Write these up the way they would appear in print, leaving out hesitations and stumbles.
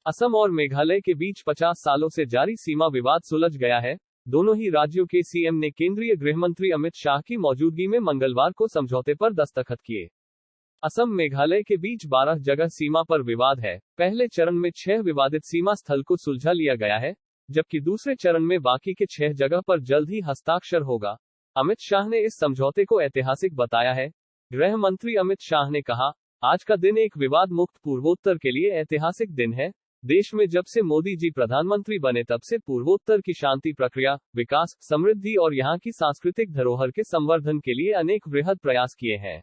असम और मेघालय के बीच 50 सालों से जारी सीमा विवाद सुलझ गया है। दोनों ही राज्यों के सीएम ने केंद्रीय गृहमंत्री अमित शाह की मौजूदगी में मंगलवार को समझौते पर दस्तखत किए। असम मेघालय के बीच 12 जगह सीमा पर विवाद है। पहले चरण में 6 विवादित सीमा स्थल को सुलझा लिया गया है, जबकि दूसरे चरण में बाकी के 6 जगह पर जल्द ही हस्ताक्षर होगा। अमित शाह ने इस समझौते को ऐतिहासिक बताया है। गृह मंत्री अमित शाह ने कहा, आज का दिन एक विवाद मुक्त पूर्वोत्तर के लिए ऐतिहासिक दिन है। देश में जब से मोदी जी प्रधानमंत्री बने तब से पूर्वोत्तर की शांति प्रक्रिया, विकास, समृद्धि और यहाँ की सांस्कृतिक धरोहर के संवर्धन के लिए अनेक वृहद प्रयास किए हैं।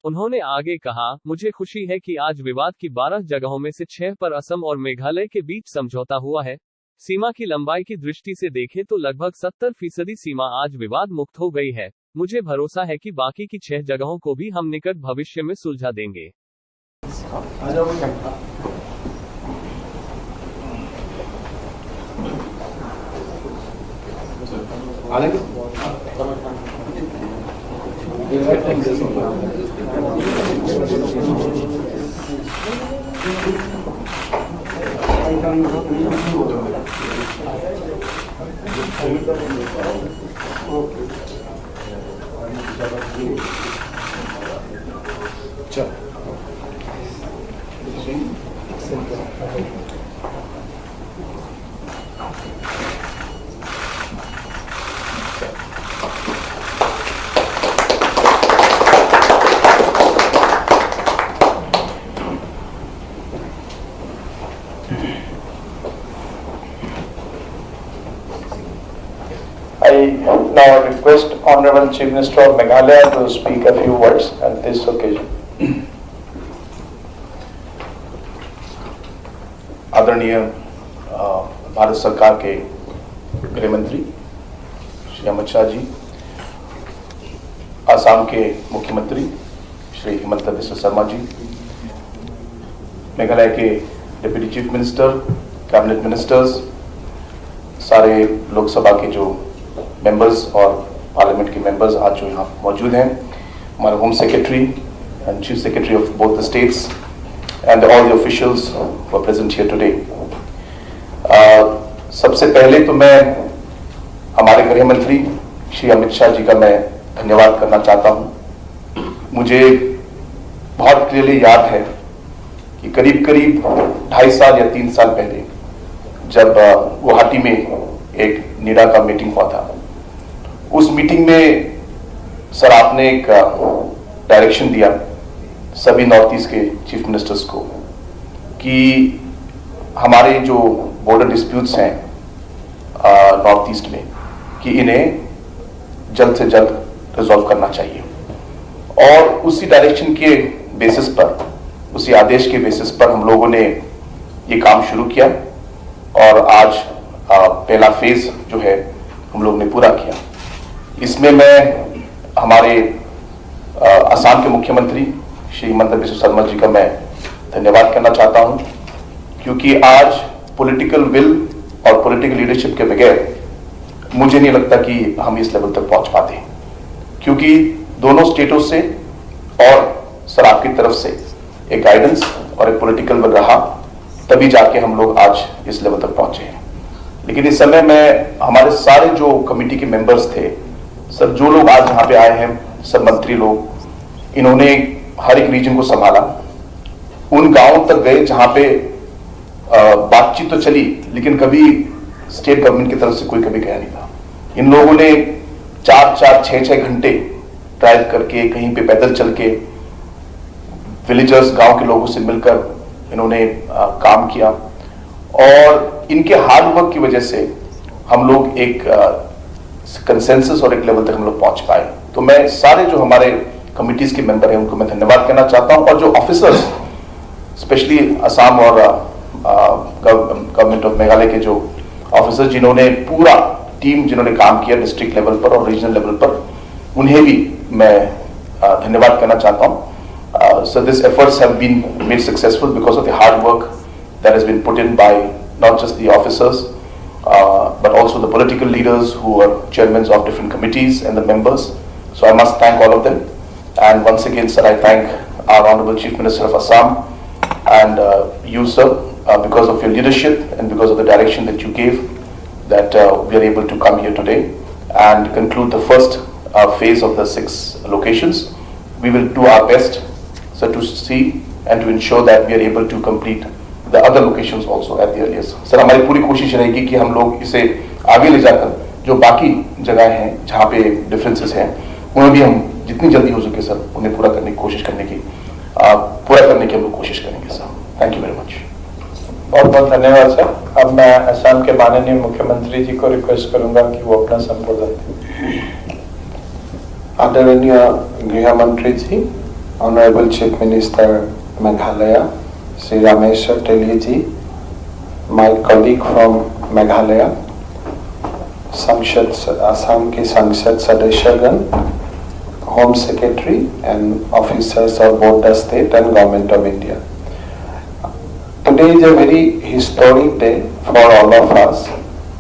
उन्होंने आगे कहा, मुझे खुशी है कि आज विवाद की 12 जगहों में से 6 पर असम और मेघालय के बीच समझौता हुआ है। सीमा की लंबाई की दृष्टि से देखें तो लगभग 70% सीमा आज विवाद मुक्त हो गई है। मुझे भरोसा है कि बाकी की 6 जगहों को भी हम निकट भविष्य में सुलझा देंगे। I now request Honorable Chief Minister of Meghalaya to speak a few words at this occasion. आदरणीय भारत सरकार के गृह मंत्री श्री अमित शाह जी, आसाम के मुख्यमंत्री श्री हिमंता बिस्वा शर्मा जी, मेघालय के deputy chief minister, cabinet ministers, सारे लोकसभा के जो मेंबर्स और पार्लियामेंट के मेंबर्स आज जो यहाँ मौजूद हैं, हमारे home secretary and chief secretary of both the states and all the officials who are present here today. सबसे पहले तो मैं हमारे गृह मंत्री श्री अमित शाह जी का मैं धन्यवाद करना चाहता हूँ। मुझे बहुत क्लियरली याद है कि करीब 2.5 साल या 3 साल पहले जब गुवाहाटी में एक नीडा का मीटिंग हुआ था, उस मीटिंग में सर आपने एक डायरेक्शन दिया सभी नॉर्थ ईस्ट के चीफ मिनिस्टर्स को कि हमारे जो बॉर्डर डिस्प्यूट्स हैं नॉर्थ ईस्ट में, कि इन्हें जल्द से जल्द रिजॉल्व करना चाहिए। और उसी डायरेक्शन के बेसिस पर, उसी आदेश के बेसिस पर हम लोगों ने ये काम शुरू किया और आज पहला फेज जो है हम लोग ने पूरा किया। इसमें मैं हमारे असम के मुख्यमंत्री श्री हिमंता बिस्वा शर्मा जी का मैं धन्यवाद करना चाहता हूं, क्योंकि आज पॉलिटिकल विल और पॉलिटिकल लीडरशिप के बगैर मुझे नहीं लगता कि हम इस लेवल तक पहुंच पाते, क्योंकि दोनों स्टेटों से और सर आपकी तरफ से एक गाइडेंस और एक पॉलिटिकल विल रहा, तभी जाके हम लोग आज इस लेवल तक पहुंचे हैं। लेकिन इस समय में हमारे सारे जो कमेटी के मेंबर्स थे, सर जो लोग आज यहाँ पे आए हैं, सब मंत्री लोग, इन्होंने हर एक रीजन को संभाला, उन गांवों तक गए जहां पे बातचीत तो चली लेकिन कभी स्टेट गवर्नमेंट की तरफ से कोई कभी गया नहीं था। इन लोगों ने 4-4, 6-6 घंटे ड्राइव करके, कहीं पे पैदल चल के, विलेजर्स गांव के लोगों से मिलकर इन्होंने काम किया और इनके हार्ड वर्क की वजह से हम लोग एक कंसेंसस और एक लेवल तक हम लोग पहुंच पाए। तो मैं सारे जो हमारे कमिटीज के मेंबर हैं उनको मैं धन्यवाद करना चाहता हूं, और जो ऑफिसर्स स्पेशली असम और गवर्नमेंट ऑफ मेघालय के जो ऑफिसर्स जिन्होंने पूरा टीम जिन्होंने काम किया डिस्ट्रिक्ट लेवल पर और रीजनल लेवल पर, उन्हें भी मैं धन्यवाद करना चाहता हूं। So these efforts have been made successful because of the hard work that has been put in by not just the officers but also the political leaders who are chairmen of different committees and the members. So I must thank all of them. And once again, sir, I thank our Honorable Chief Minister of Assam and you, sir, because of your leadership and because of the direction that you gave, that we are able to come here today and conclude the first phase of the 6 locations. We will do our best, sir, to see and to ensure that we are able to complete the other locations also at the earliest. Sir, हमारी पूरी कोशिश रहेगी कि हम लोग इसे आगे ले जाकर जो बाकी जगह हैं जहाँ पे डिफरेंसेस हैं उन्हें भी हम जितनी जल्दी हो सके सर उन्हें पूरा करने की कोशिश करने की हम लोग कोशिश करेंगे sir. Thank you very much. बहुत बहुत धन्यवाद सर. अब मैं असम के माननीय मुख्यमंत्री जी को रिक्वेस्ट करूंगा कि वो अपना संबोधन दें. आदरणीय गृह मंत्री जी, honourable chief minister Meghalaya Shri Rameswar Teli ji, my colleague from Meghalaya, Assam के संसद सदस्यगण, home secretary and officers of both the state and government of India. Today is a very historic day for all of us.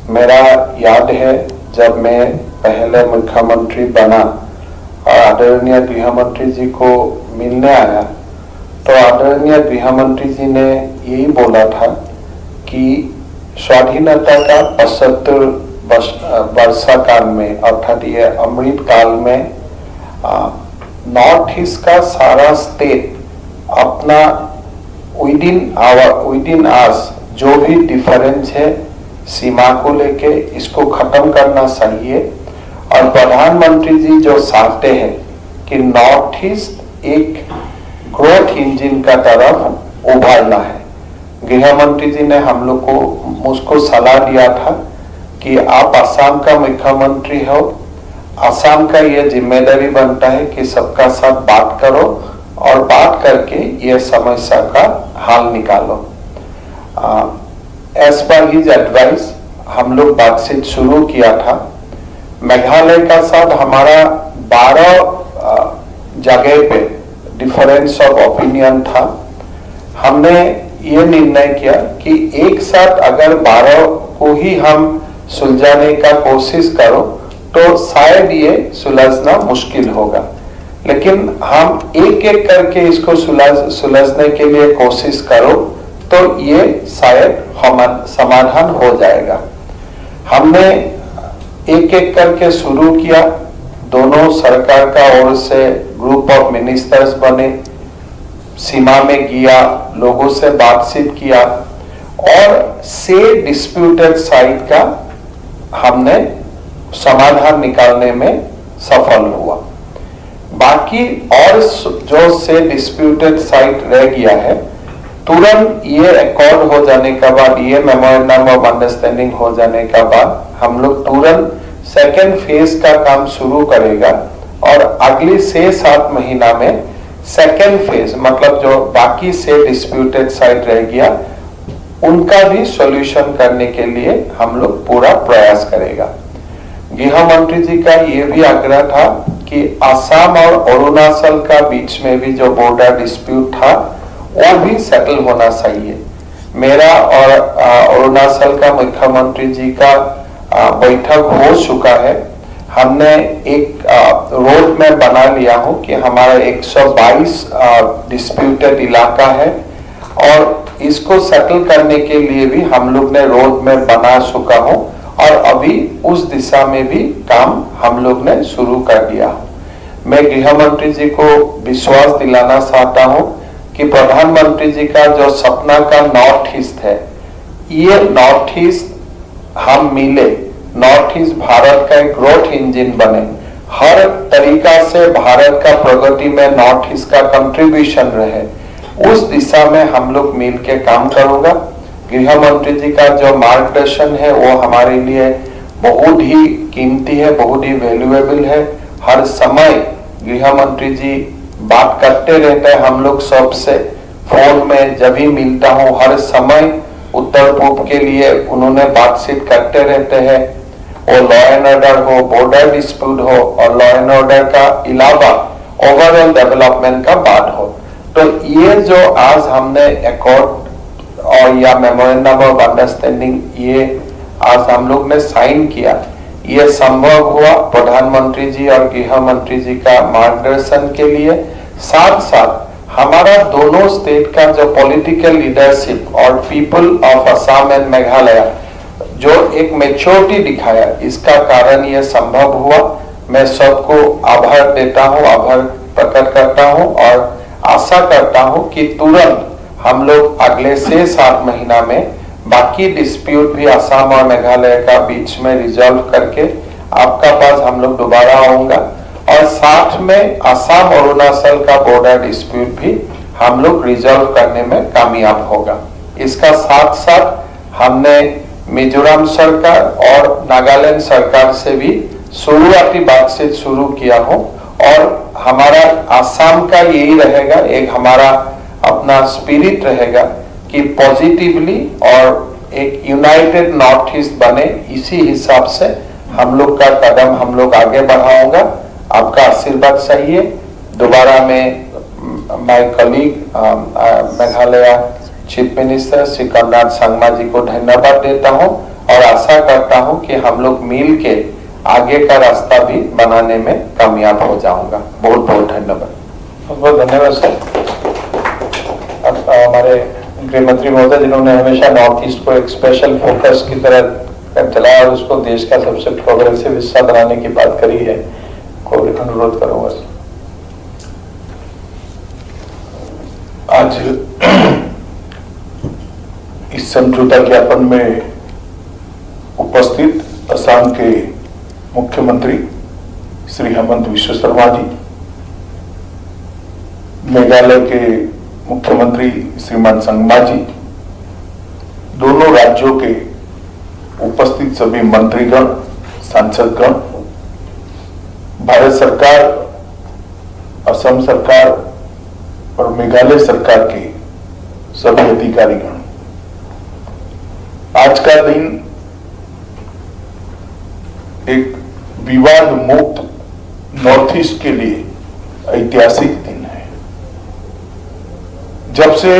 मेरा याद है जब मैं पहले मुख्यमंत्री बना और आदरणीय गृह मंत्री जी को मिलने आया तो आदरणीय गृह मंत्री जी ने यही बोला था कि स्वाधीनता का 75 वर्षकाल में अर्थात ये अमृत काल में नॉर्थ ईस्ट का सारा स्टेट अपना विदिन आस जो भी डिफरेंस है सीमा को लेके इसको खत्म करना चाहिए. और प्रधानमंत्री जी जो चाहते हैं कि नॉर्थ ईस्ट एक ग्रोथ इंजन का तरफ उभरना है. गृह मंत्री जी ने हम लोग को मुझको सलाह दिया था कि आप असम का मुख्यमंत्री हो, असम का ये जिम्मेदारी बनता है कि सबका साथ बात करो और बात करके ये समस्या का हल निकालो. एज पर हिज एडवाइस हम लोग बातचीत शुरू किया था. मेघालय का साथ हमारा 12 जगह पे डिफरेंस ऑफ ओपिनियन था. हमने ये निर्णय किया कि एक साथ अगर 12 को ही हम सुलझाने का कोशिश करो तो शायद ये सुलझना मुश्किल होगा, लेकिन हम एक एक करके इसको सुलझने के लिए कोशिश करो तो ये शायद समाधान हो जाएगा. हमने एक एक करके शुरू किया. दोनों सरकार का ओर से ग्रुप ऑफ मिनिस्टर्स बने, सीमा में गया, लोगों से बातचीत किया और से डिस्प्यूटेड साइड का हमने समाधान निकालने में सफल हुआ. बाकी और जो से डिस्प्यूटेड साइड रह गया है तुरंत ये अकॉर्ड हो जाने के बाद, ये मेमोरेंडम ऑफ अंडरस्टैंडिंग हो जाने के बाद हम लोग तुरंत सेकेंड फेज का काम शुरू करेगा और अगले 6-7 महीना में सेकेंड फेज मतलब जो बाकी से डिस्प्यूटेड साइड रह गया उनका भी सॉल्यूशन करने के लिए हम लोग पूरा प्रयास करेगा. गृह मंत्री जी का ये भी आग्रह था कि असम और अरुणाचल का बीच में भी जो बॉर्डर डिस्प्यूट था वो भी सेटल होना चाहिए. मेरा और अरुणाचल का मुख्यमंत्री जी का बैठक हो चुका है. हमने एक रोड में बना लिया हूं कि हमारा 122 डिस्प्यूटेड इलाका है और इसको सेटल करने के लिए भी हम लोग ने रोड में बना चुका हूं और अभी उस दिशा में भी काम हम लोग ने शुरू कर दिया. मैं गृह मंत्री जी को विश्वास दिलाना चाहता हूं कि प्रधानमंत्री जी का जो सपना का नॉर्थ ईस्ट है, ये नॉर्थ ईस्ट हम मिले, नॉर्थ ईस्ट भारत का एक ग्रोथ इंजन बने, हर तरीका से भारत का प्रगति में नॉर्थ ईस्ट का कंट्रीब्यूशन रहे, उस दिशा में हम लोग मिल के काम करूंगा. गृह मंत्री जी का जो मार्गदर्शन है वो हमारे लिए बहुत ही कीमती है, बहुत ही वैल्यूएबल है. हर समय गृह मंत्री जी बात करते रहते हैं हम लोग सबसे. फोन में जब भी मिलता हूँ हर समय उत्तर पूर्व के लिए उन्होंने बातचीत करते रहते हैं. और लॉ एंड ऑर्डर हो, बॉर्डर डिस्प्यूट हो और लॉ एंड ऑर्डर का अलावा ओवरऑल डेवलपमेंट का बात हो. तो ये जो आज हमने अकॉर्ड और या मेमोरेंडम ऑफ अंडरस्टैंडिंग ये आज हम लोग ने साइन किया, ये संभव हुआ प्रधानमंत्री जी और गृह मंत्री जी का मार्गदर्शन के लिए. साथ साथ हमारा दोनों स्टेट का जो पॉलिटिकल लीडरशिप और people of Assam and Meghalaya जो एक मैच्योरिटी दिखाया, इसका कारण ये संभव हुआ। मैं सबको आभार देता हूँ, आभार प्रकट करता हूँ और आशा करता हूँ कि तुरंत हम लोग अगले 6-7 महीना में बाकी डिस्प्यूट भी असम और मेघालय का बीच में रिजॉल्व करके आपका पास हम लोग दोबारा आऊंगा और साथ में असम और अरुणाचल का बॉर्डर डिस्प्यूट भी हम लोग रिजॉल्व करने में कामयाब होगा। इसका साथ साथ हमने मिजोरम सरकार और नागालैंड सरकार से भी शुरुआती बातचीत शुरू किया हो और हमारा असम का यही रहेगा, एक हमारा अपना स्पिरिट रहेगा कि पॉजिटिवली और एक यूनाइटेड नॉर्थ ईस्ट बने। इसी हिसाब से हम लोग का कदम हम लोग आगे बढ़ाऊंगा। आपका आशीर्वाद चाहिए। दोबारा मैं my colleague Meghalaya chief minister Shri Conrad Sangma ji को धन्यवाद देता हूं और आशा करता हूं कि हम लोग मिल के आगे का रास्ता भी बनाने में कामयाब हो जाऊंगा। बहुत बहुत धन्यवाद। बहुत बहुत धन्यवाद सर। अब हमारे गृह मंत्री महोदय जिन्होंने हमेशा नॉर्थ ईस्ट को एक स्पेशल फोकस की तरह चलाया और उसको देश का सबसे प्रोग्रेसिव हिस्सा बनाने की बात करी है, को अनुरोध करूंगा। आज इस समझौता ज्ञापन में उपस्थित असम के मुख्यमंत्री श्री हेमंत विश्व शर्मा जी, मेघालय के मुख्यमंत्री श्रीमान संगमा जी, दोनों राज्यों के उपस्थित सभी मंत्रीगण, सांसदगण, भारत सरकार, असम सरकार और मेघालय सरकार के सभी अधिकारीगण, आज का दिन एक विवाद मुक्त नॉर्थ ईस्ट के लिए ऐतिहासिक दिन है। जब से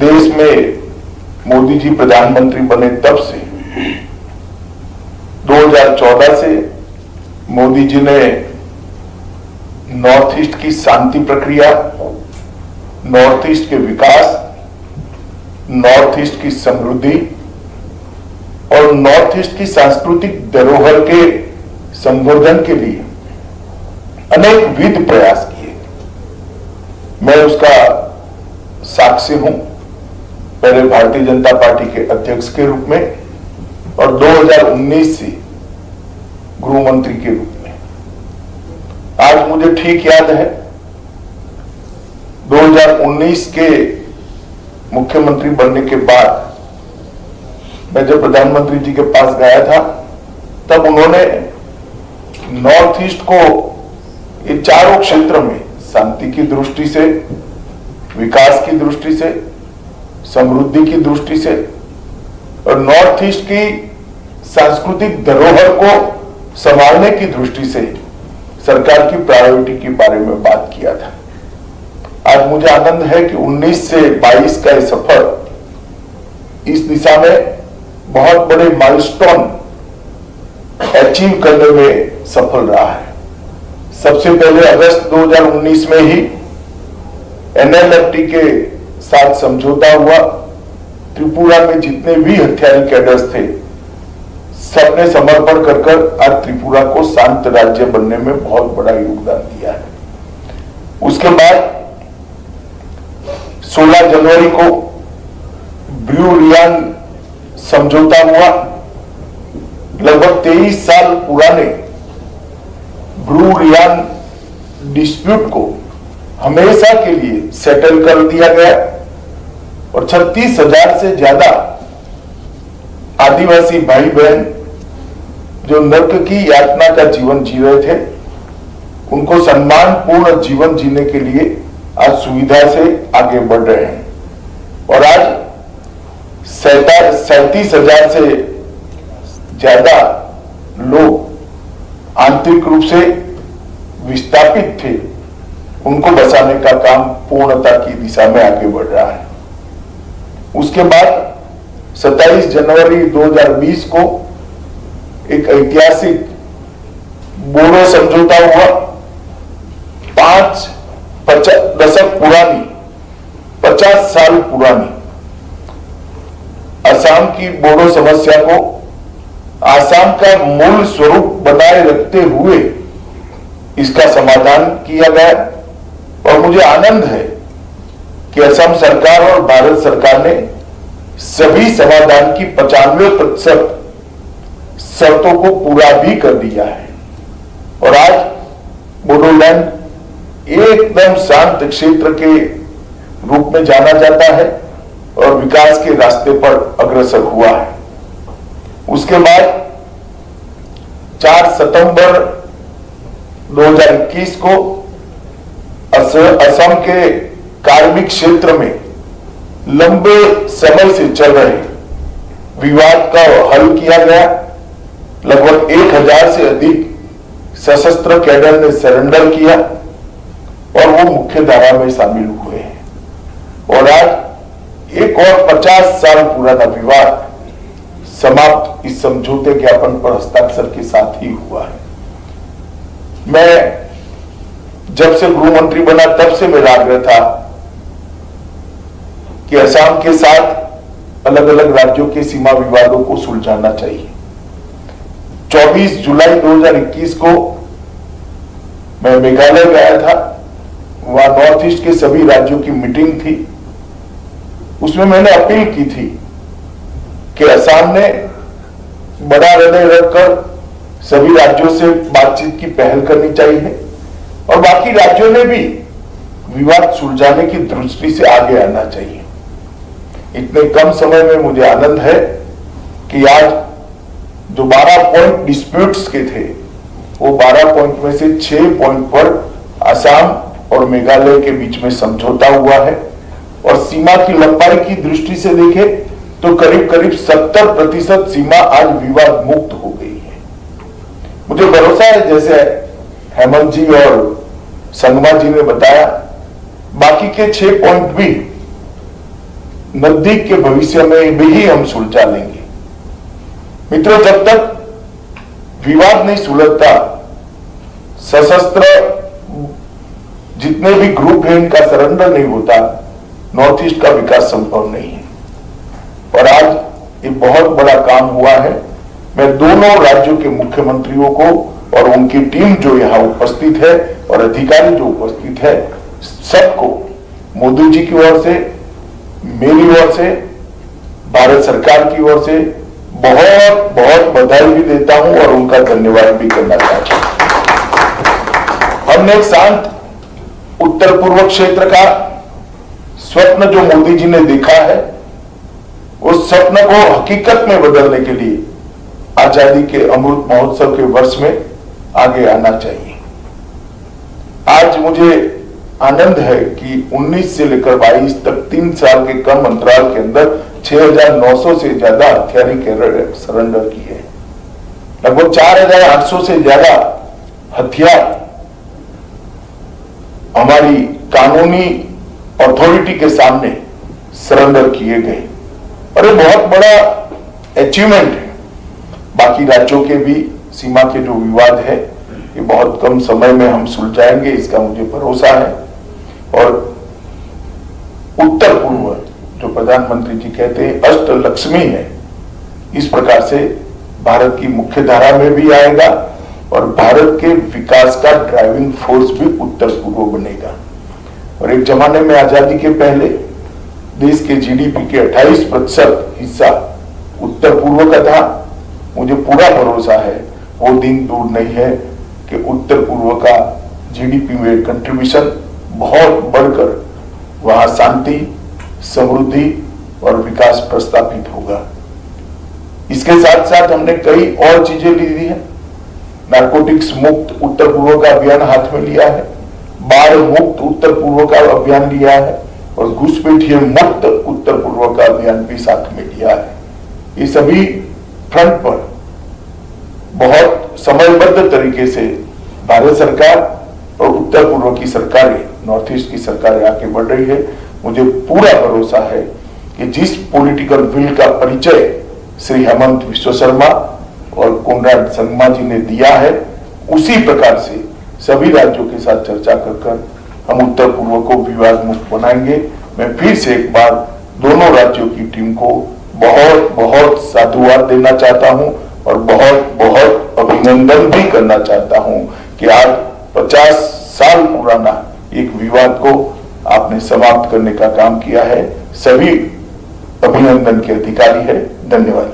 देश में मोदी जी प्रधानमंत्री बने तब से 2014 से मोदी जी ने नॉर्थ ईस्ट की शांति प्रक्रिया, नॉर्थ ईस्ट के विकास, नॉर्थ ईस्ट की समृद्धि और नॉर्थ ईस्ट की सांस्कृतिक धरोहर के संवर्धन के लिए अनेक विध प्रयास किए। मैं उसका साक्षी हूं, पहले भारतीय जनता पार्टी के अध्यक्ष के रूप में और 2019 से गृह मंत्री के रूप में। आज मुझे ठीक याद है 2019 के मुख्यमंत्री बनने के बाद मैं जब प्रधानमंत्री जी के पास गया था तब उन्होंने नॉर्थ ईस्ट को ये चारों क्षेत्र में शांति की दृष्टि से, विकास की दृष्टि से, समृद्धि की दृष्टि से और नॉर्थ ईस्ट की सांस्कृतिक धरोहर को संभालने की दृष्टि से सरकार की प्रायोरिटी के बारे में बात किया था। आज मुझे आनंद है कि 19 से 22 का यह सफर इस दिशा में बहुत बड़े माइलस्टोन अचीव करने में सफल रहा है। सबसे पहले अगस्त 2019 में ही एनएलएफटी के साथ समझौता हुआ। त्रिपुरा में जितने भी हथियारी कैडर्स थे सबने समर्पण कर आज त्रिपुरा को शांत राज्य बनने में बहुत बड़ा योगदान दिया है। उसके बाद 16 जनवरी को ब्रू रियांग समझौता हुआ। लगभग 23 साल पुराने ब्रू रियांग डिस्प्यूट को हमेशा के लिए सेटल कर दिया गया और 36,000 से ज्यादा आदिवासी भाई बहन जो नर्क की यातना का जीवन जी रहे थे उनको सम्मानपूर्ण जीवन जीने के लिए आज सुविधा से आगे बढ़ रहे हैं और आज 37,000 से ज्यादा लोग आंतरिक रूप से विस्थापित थे, उनको बचाने का काम पूर्णता की दिशा में आगे बढ़ रहा है। उसके बाद 27 जनवरी 2020 को एक ऐतिहासिक बोडो समझौता हुआ। 5 दशक पुरानी, 50 साल पुरानी असम की बोडो समस्या को असम का मूल स्वरूप बनाए रखते हुए इसका समाधान किया गया। और मुझे आनंद है कि असम सरकार और भारत सरकार ने सभी समाधान की 95% शर्तों को पूरा भी कर दिया है और आज बोडोलैंड एकदम शांत क्षेत्र के रूप में जाना जाता है और विकास के रास्ते पर अग्रसर हुआ है। उसके बाद 4 सितंबर 2021 को असम के कार्मिक क्षेत्र में लंबे समय से चल रहे विवाद का हल किया गया। लगभग 1000 से अधिक सशस्त्र कैडर ने सरेंडर किया और वो मुख्य धारा में शामिल हुए हैं और आज एक और 50 साल पुराना विवाद समाप्त इस समझौते ज्ञापन पर हस्ताक्षर के साथ ही हुआ है। मैं जब से गृह मंत्री बना तब से मेरा आग्रह था कि असम के साथ अलग अलग राज्यों के सीमा विवादों को सुलझाना चाहिए। 24 जुलाई 2021 को मैं मेघालय गया था, वहां नॉर्थ ईस्ट के सभी राज्यों की मीटिंग थी। उसमें मैंने अपील की थी कि असम ने बड़ा हृदय रखकर सभी राज्यों से बातचीत की पहल करनी चाहिए और बाकी राज्यों ने भी विवाद सुलझाने की दृष्टि से आगे आना चाहिए। इतने कम समय में मुझे आनंद है कि आज जो 12 पॉइंट डिस्प्यूट्स के थे वो 12 पॉइंट में से 6 पॉइंट पर असम और मेघालय के बीच में समझौता हुआ है और सीमा की लंबाई की दृष्टि से देखें तो करीब करीब 70% सीमा आज विवाद मुक्त हो गई है। मुझे भरोसा है, जैसे हेमंत जी और संगमा जी ने बताया, बाकी के 6 पॉइंट भी नजदीक के भविष्य में भी हम सुलझा लेंगे। मित्रों, जब तक विवाद नहीं सुलझता, सशस्त्र जितने भी ग्रुप हैं इनका सरेंडर नहीं होता, नॉर्थ ईस्ट का विकास संभव नहीं है। और आज ये बहुत बड़ा काम हुआ है। मैं दोनों राज्यों के मुख्यमंत्रियों को और उनकी टीम जो यहाँ उपस्थित है और अधिकारी जो उपस्थित है, सबको मोदी जी की ओर से, मेरी ओर से, भारत सरकार की ओर से बहुत बहुत बधाई भी देता हूं और उनका धन्यवाद भी करना चाहता हूं। हमने एक शांत उत्तर पूर्व क्षेत्र का स्वप्न जो मोदी जी ने देखा है, उस स्वप्न को हकीकत में बदलने के लिए आजादी के अमृत महोत्सव के वर्ष में आगे आना चाहिए। आज मुझे आनंद है कि 19 से लेकर 22 तक 3 साल के कम अंतराल के अंदर 6,900 से ज्यादा हथियारी कैरियर सरेंडर किए। लगभग 4,800 से ज्यादा हथियार हमारी कानूनी अथॉरिटी के सामने सरेंडर किए गए और ये बहुत बड़ा अचीवमेंट है। बाकी राज्यों के भी सीमा के जो विवाद है ये बहुत कम समय में हम सुलझाएंगे, इसका मुझे भरोसा है। और उत्तर पूर्व जो प्रधानमंत्री जी कहते हैं अष्ट लक्ष्मी है, इस प्रकार से भारत की मुख्य धारा में भी आएगा और भारत के विकास का ड्राइविंग फोर्स भी उत्तर पूर्व बनेगा। और एक जमाने में आजादी के पहले देश के जीडीपी के 28% हिस्सा उत्तर पूर्व का था। मुझे पूरा भरोसा है वो दिन दूर नहीं है कि उत्तर पूर्व का जीडीपी में कंट्रीब्यूशन बहुत बढ़कर वहां शांति, समृद्धि और विकास प्रस्तापित होगा। इसके साथ साथ हमने कई और चीजें ली है। नारकोटिक्स मुक्त उत्तर पूर्व का अभियान हाथ में लिया है, बाढ़ मुक्त उत्तर पूर्व का अभियान लिया है और घुसपैठिए मुक्त उत्तर पूर्व का अभियान भी साथ में लिया है। ये सभी फ्रंट पर बहुत समयबद्ध तरीके से भारत सरकार और उत्तर पूर्व की सरकारें, नॉर्थ ईस्ट की सरकारें आगे बढ़ रही है। मुझे पूरा भरोसा है कि जिस पॉलिटिकल विल का परिचय श्री हेमंत विश्व शर्मा और कोनराड संगमा जी ने दिया है, उसी प्रकार से सभी राज्यों के साथ चर्चा कर हम उत्तर पूर्व को विवाद मुक्त बनाएंगे। मैं फिर से एक बार दोनों राज्यों की टीम को बहुत बहुत साधुवाद देना चाहता हूं और बहुत बहुत अभिनंदन भी करना चाहता हूं कि आज 50 साल पुराना एक विवाद को आपने समाप्त करने का काम किया है। सभी अभिनंदन के अधिकारी है। धन्यवाद।